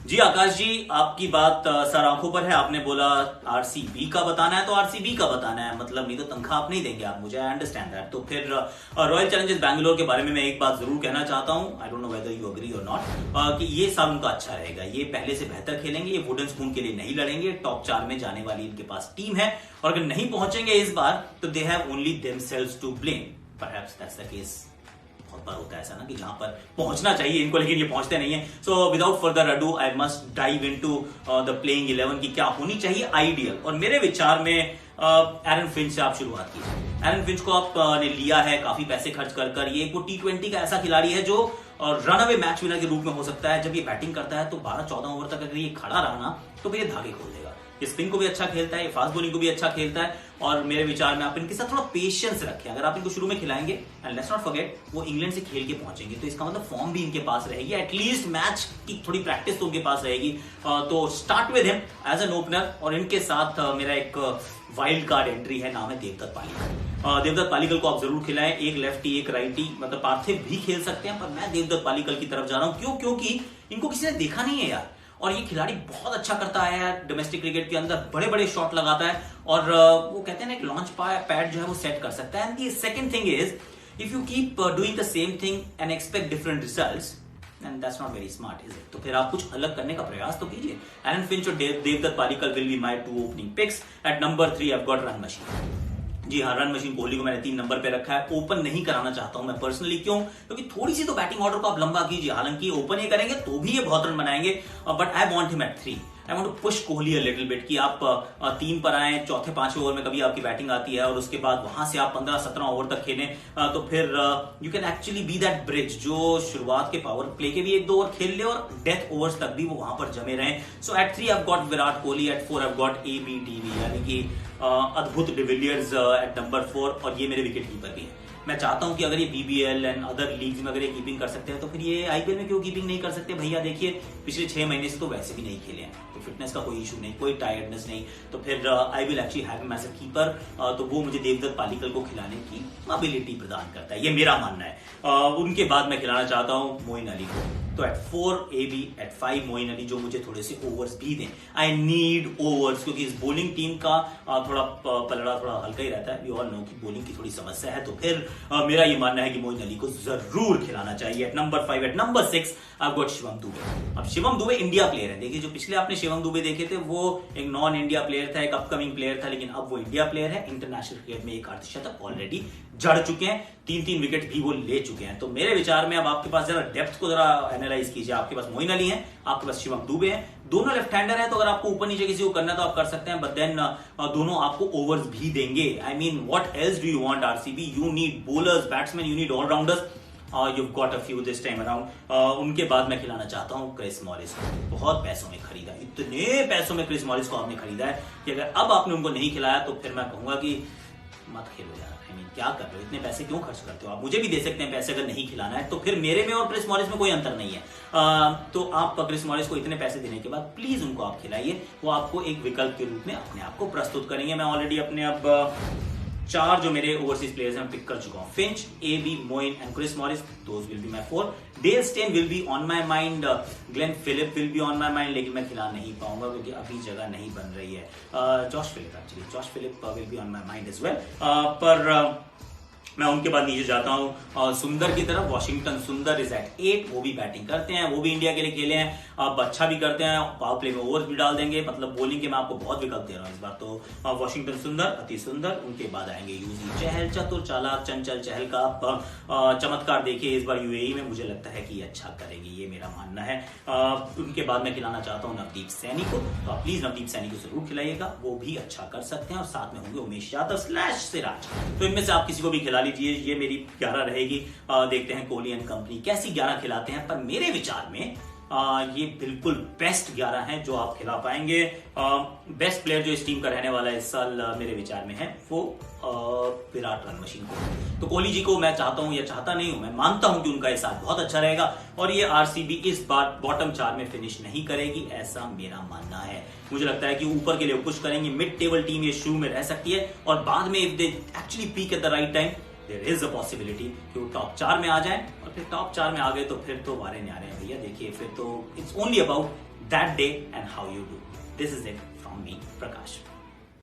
जी आकाश जी, आपकी बात सर आंखों पर है। आपने बोला आरसीबी का बताना है तो आरसीबी का बताना है, मतलब नहीं तो तनख्वाह आप नहीं देंगे आप मुझे। I understand that. तो फिर रॉयल चैलेंजर्स बैंगलोर के बारे में मैं एक बात जरूर कहना चाहता हूं, I don't know whether you agree or not, कि ये साल उनका अच्छा रहेगा। ये पहले से बेहतर खेलेंगे, ये वुडन स्पून के लिए नहीं लड़ेंगे। टॉप 4 में जाने वाली इनके पास टीम है, और अगर नहीं पहुंचेंगे इस बार तो they have only themselves to blame. Perhaps that's the case. बहुत बार होता है ऐसा ना कि जहां पर पहुंचना चाहिए इनको, लेकिन ये पहुंचते नहीं है। So without further ado I must dive into the playing 11 की क्या होनी चाहिए आइडियल। और मेरे विचार में एरन फिंच से आप शुरुआत कीजिए। एरन फिंच को आप ने लिया है काफी पैसे खर्च कर ये वो T20 का ऐसा खिलाड़ी है जो रन अवे मैच विनर के रूप में हो सकता है। जब ये बैटिंग करता है तो 12-14 ओवर तक अगर ये खड़ा रहा ना तो फिर ये धागे खोल देगा। ये स्पिन को भी अच्छा खेलता है, फास्ट बॉलिंग को भी अच्छा खेलता है। और मेरे विचार में आप इनके साथ थोड़ा पेशेंस रखें। अगर आप इनको शुरू में खिलाएंगे, एंड लेट्स नॉट फॉरगेट वो इंग्लैंड से खेल के पहुंचेंगे, तो इसका मतलब फॉर्म भी इनके पास रहेगी, एटलीस्ट मैच की थोड़ी प्रैक्टिस तो उनके पास रहेगी। तो start with him as an opener. और इनके साथ मेरा एक वाइल्ड कार्ड एंट्री है, नाम है देवदत्त पालीकल। देवदत्त पालीकल को आप जरूर खिलाएं। एक लेफ्टी एक राइटी, मतलब पार्थिव भी खेल सकते हैं, पर मैं देवदत्त पालीकल की तरफ जा रहा हूं। क्यों? क्योंकि इनको किसी ने देखा नहीं है यार, और ये खिलाड़ी बहुत अच्छा करता है यार। डोमेस्टिक क्रिकेट के अंदर बड़े बड़े शॉट लगाता है, और वो कहते हैं ना एक लॉन्च पैड जो है वो सेट कर सकता है। And the second thing is, if you keep doing the same thing and expect different results, and that's not very smart, is it? तो फिर आप कुछ अलग करने का प्रयास तो कीजिए। एरन फिंच और Devdutt Padikkal will be my 2 opening picks. At number 3 I have got run machine. जी हाँ, रन मशीन कोहली को मैंने 3 नंबर पे रखा है। ओपन नहीं कराना चाहता हूं मैं पर्सनली। क्यों? क्योंकि थोड़ी सी तो बैटिंग ऑर्डर को आप लंबा कीजिए। हालांकि ओपन ये करेंगे तो भी ये बहुत रन बनाएंगे, but I want him at 3। I want to push Kohli a little bit, कि आप 3 पर आए, चौथे 5वें ओवर में कभी आपकी बैटिंग आती है, और उसके बाद वहां से आप 15-17 ओवर तक खेलें, तो फिर you can actually be that bridge जो शुरुआत के पावर प्ले के भी 1-2 ओवर खेल ले और डेथ ओवर्स तक भी वो वहां पर जमे रहे। So at 3 I have got Virat Kohli, at 4 I have got ABDV, यानी कि अद्भुत डिविलियर्स एट नंबर 4, और ये मेरे विकेट कीपर भी है। मैं चाहता हूं कि अगर ये BBL एंड अदर लीग्स में अगर ये कीपिंग कर सकते हैं तो फिर ये IPL में क्यों कीपिंग नहीं कर सकते भैया? देखिए पिछले 6 महीने से तो वैसे भी नहीं खेले हैं, तो फिटनेस का कोई इशू नहीं, कोई टायर्डनेस नहीं। तो फिर I will actually have him as a keeper. तो वो मुझे देवदत्त पालीकल को खिलाने की एबिलिटी प्रदान करता है, ये मेरा मानना है। उनके बाद मैं खिलाना चाहता हूं मोइन अली को। तो at 4 AB, at 5 Moeen Ali, जो मुझे थोड़े से ओवर्स भी दें। आई नीड ओवर्स, क्योंकि इस बॉलिंग टीम का थोड़ा पलड़ा थोड़ा हल्का ही रहता है। वी ऑल नो कि बॉलिंग की थोड़ी समस्या है। तो फिर मेरा ये मानना है कि मोइन अली को जरूर खिलाना चाहिए। At number 5, at number 6 I got Shivam Dube. अब शिवम दुबे इंडिया प्लेयर है। देखिए जो पिछले आपने शिवम दुबे देखे थे वो एक नॉन इंडिया प्लेयर था, एक अपकमिंग प्लेयर था, लेकिन अब वो इंडिया प्लेयर है। इंटरनेशनल क्रिकेट में एक अर्धशतक ऑलरेडी जड़ चुके हैं, 3-3 विकेट भी वो ले चुके हैं। तो मेरे विचार में अब आपके पास जरा डेप्थ को जरा एनालाइज कीजिए। आपके पास मोइन अली है, आपके पास शिवम दुबे है, दोनों लेफ्ट हैंडर है। तो अगर आपको ऊपर नीचे किसी को करना है तो आप कर सकते हैं, बट देन दोनों आपको ओवर्स भी देंगे। I mean what else do you want RCB? You need bowlers, batsman, you need allrounders. you've got a few this time around। उनके बाद मैं खिलाना चाहता हूं क्रिस मॉरिस को। बहुत पैसों में खरीदा, इतने पैसों में क्रिस मॉरिस को आपने खरीदा है कि अगर अब आपने उनको नहीं खिलाया तो फिर मैं कहूंगा कि मत खेलो यार। आई मीन क्या कर रहे हो, इतने पैसे क्यों खर्च करते हो? आप मुझे भी दे सकते हैं पैसे अगर नहीं खिलाना है तो। फिर मेरे में और क्रिस मॉरिस में कोई अंतर नहीं है। तो आप क्रिस मॉरिस को इतने पैसे देने के बाद प्लीज उनको आप खिलाइए। वो आपको एक विकल्प के रूप में अपने आप को प्रस्तुत करेंगे। मैं ऑलरेडी अपने अब 4 जो मेरे ओवरसीज प्लेयर्स हैं पिक कर चुका हूं। Finch, AB, Moeen and Chris Morris, those will be my 4। Dale Steyn will be on my mind, Glenn Philip will be on my mind, लेकिन मैं खिला नहीं पाऊंगा क्योंकि अभी जगह नहीं बन रही है। Josh Philip will be on my mind as well. पर मैं उनके बाद नीचे जाता हूं सुंदर की तरफ। वॉशिंगटन सुंदर इज एट 8। वो भी बैटिंग करते हैं, वो भी इंडिया के लिए खेले हैं, अब अच्छा भी करते हैं, पावर प्ले में ओवर्स भी डाल देंगे। मतलब बॉलिंग के मैं आपको बहुत विकल्प दे रहा हूं इस बार। तो वॉशिंगटन सुंदर, अति सुंदर। उनके बाद आएंगे यूजी चहल, चतुर चालाक चंचल चहल का आप चमत्कार देखिए इस बार UAE में। मुझे लगता है कि अच्छा करेंगे, ये मेरा मानना है। उनके बाद मैं खिलाना चाहता हूँ नवदीप सैनी को। तो आप प्लीज नवदीप सैनी को जरूर खिलाइएगा, वो भी अच्छा कर सकते हैं। और साथ में होंगे उमेश यादव / सिराज। तो इनमें से आप किसी को भी खिला लीजिए। ये मेरी 11 रहेगी। देखते हैं कोहली एंड कंपनी कैसी 11 खिलाते हैं। पर मेरे विचार में ये बिल्कुल बेस्ट 11 हैं जो आप खिला पाएंगे। बेस्ट प्लेयर जो इस टीम का रहने वाला है इस साल मेरे विचार में है वो विराट रन मशीन को। तो कोहली जी को मैं चाहता हूं या चाहता नहीं हूं, मैं मानता हूं कि उनका ये साल बहुत अच्छा रहेगा और ये आरसीबी इस बार बॉटम 4 में फिनिश नहीं करेगी, ऐसा मेरा मानना है। मुझे लगता है कि ऊपर के लिए कुछ करेंगे, मिड टेबल टीम ये शुरू में रह सकती है और बाद में if they actually peak at the right time there is a possibility कि वो टॉप 4 में आ जाए। और फिर टॉप 4 में आ गए तो फिर तो वारे न्यारे हैं भैया। देखिए फिर तो it's only about that day and how you do. This is it from me, Prakash.